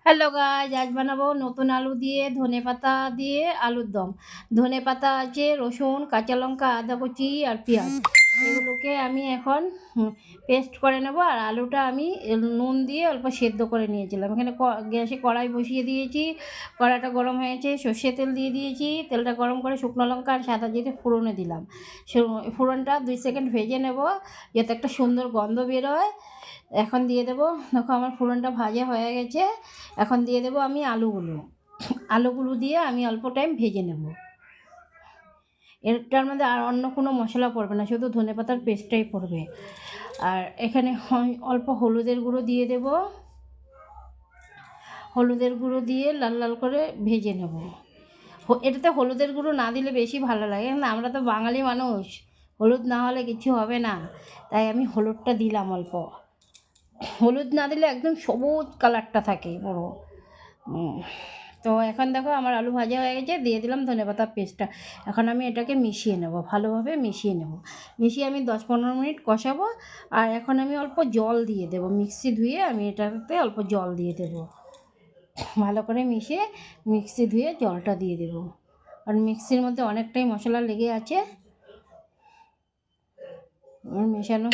Hello guys, আজ বানাবো নতুন আলু দিয়ে ধনেপাতা দিয়ে আলুর দম। ধনেপাতা আছে, রসুন, কাঁচা লঙ্কা, আদা কুচি আর পেঁয়াজ, এগুলোকে আমি এখন পেস্ট করে নেব। আর আলুটা আমি নুন দিয়ে অল্প সেদ্ধ করে নিয়েছিলাম। এখানে গ্যাসে কড়াই বসিয়ে দিয়েছি, কড়াইটা গরম হয়েছে, সর্ষে তেল দিয়ে দিয়েছি। তেলটা গরম করে শুকনো লঙ্কা আর সাদা জিরে ফোড়নে দিলাম। ফোড়নটা 2 সেকেন্ড ভেজে নেব যাতে একটা সুন্দর গন্ধ বেরোয়। এখন দিয়ে দেবো, দেখো আমার ফোড়নটা ভাজা হয়ে গেছে। এখন দিয়ে দেবো আমি আলুগুলো দিয়ে আমি অল্প টাইম ভেজে নেব। এটার মধ্যে আর অন্য কোনো মশলা পড়বে না, শুধু ধনেপাতার পেস্টটাই পড়বে। আর এখানে অল্প হলুদের গুঁড়ো দিয়ে দেব। হলুদের গুঁড়ো দিয়ে লাল লাল করে ভেজে নেব। এটাতে হলুদের গুঁড়ো না দিলে বেশি ভালো লাগে না, আমরা তো বাঙালি মানুষ, হলুদ না হলে কিছু হবে না, তাই আমি হলুদটা দিলাম অল্প। হলুদ না দিলে একদম সবুজ কালারটা থাকে পুরো। তো এখন দেখো আমার আলু ভাজা হয়ে গেছে, দিয়ে দিলাম ধনেপাতার পেস্টটা। এখন আমি এটাকে মিশিয়ে নেব, ভালোভাবে মিশিয়ে নেব। মিশিয়ে আমি 10-15 মিনিট কষাবো। আর এখন আমি অল্প জল দিয়ে দেবো, মিক্সি ধুয়ে আমি এটাতে অল্প জল দিয়ে দেবো। ভালো করে মিশিয়ে মিক্সি ধুয়ে জলটা দিয়ে দেবো। আর মিক্সির মধ্যে অনেকটাই মশলা লেগে আছে। মেশানো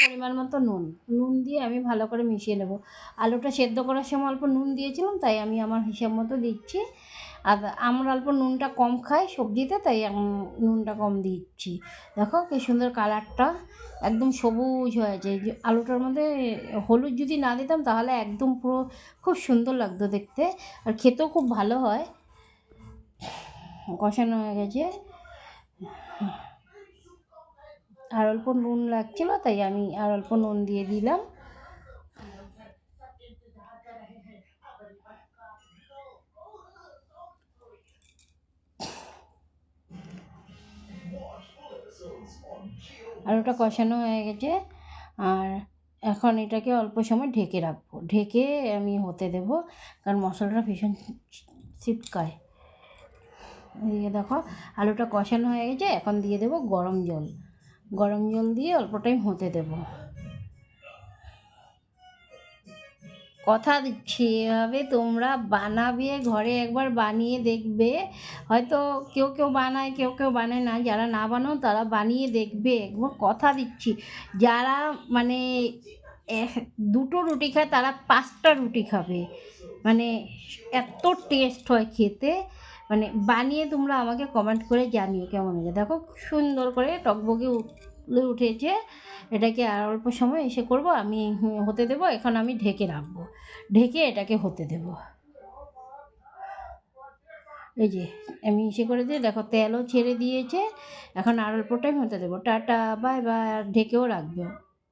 পরিমাণ মতো নুন দিয়ে আমি ভালো করে মিশিয়ে নেব। আলুটা সেদ্ধ করার সময় অল্প নুন দিয়েছিলাম, তাই আমি আমার হিসাব মতো দিচ্ছি। আর আমরা অল্প নুনটা কম খাই সবজিতে, তাই নুনটা কম দিচ্ছি। দেখো কি সুন্দর কালারটা, একদম সবুজ হয়েছে। যে আলুটার মধ্যে হলুদ যদি না দিতাম তাহলে একদম পুরো খুব সুন্দর লাগতো দেখতে, আর খেতেও খুব ভালো হয়। কষানো হয়ে গেছে, আর অল্প নুন লাগছিল, তাই আমি আর অল্প নুন দিয়ে দিলাম। আর ওটা কষানো হয়ে গেছে। আর এখন এটাকে অল্প সময় ঢেকে রাখবো, ঢেকে আমি হতে দেবো, কারণ মশলাটা ভীষণ ছিটকায়। এদিকে দেখো আলুটা কষানো হয়ে গেছে, এখন দিয়ে দেবো গরম জল। গরম জল দিয়ে অল্প টাইম হতে দেবো। কথা দিচ্ছি, এভাবে তোমরা বানাবে, ঘরে একবার বানিয়ে দেখবে। হয়তো কেউ কেউ বানায়, কেউ কেউ বানায় না, যারা না বানাও তারা বানিয়ে দেখবে একবার, কথা দিচ্ছি। যারা মানে 2টো রুটি খায় তারা 5টা রুটি খাবে, মানে এত টেস্ট হয় খেতে। মানে বানিয়ে তোমরা আমাকে কমেন্ট করে জানিও কেমন হয়েছে। দেখো সুন্দর করে টকবগে উঠেছে। এটাকে আর অল্প সময় এসে করব আমি, হতে দেবো। এখন আমি ঢেকে রাখবো, ঢেকে এটাকে হতে দেব। এই যে আমি ইসে করে দিয়ে দেখো তেলও ছেড়ে দিয়েছে। এখন আর অল্প টাইম হতে দেবো। Tata, bye bye. ঢেকেও রাখবো।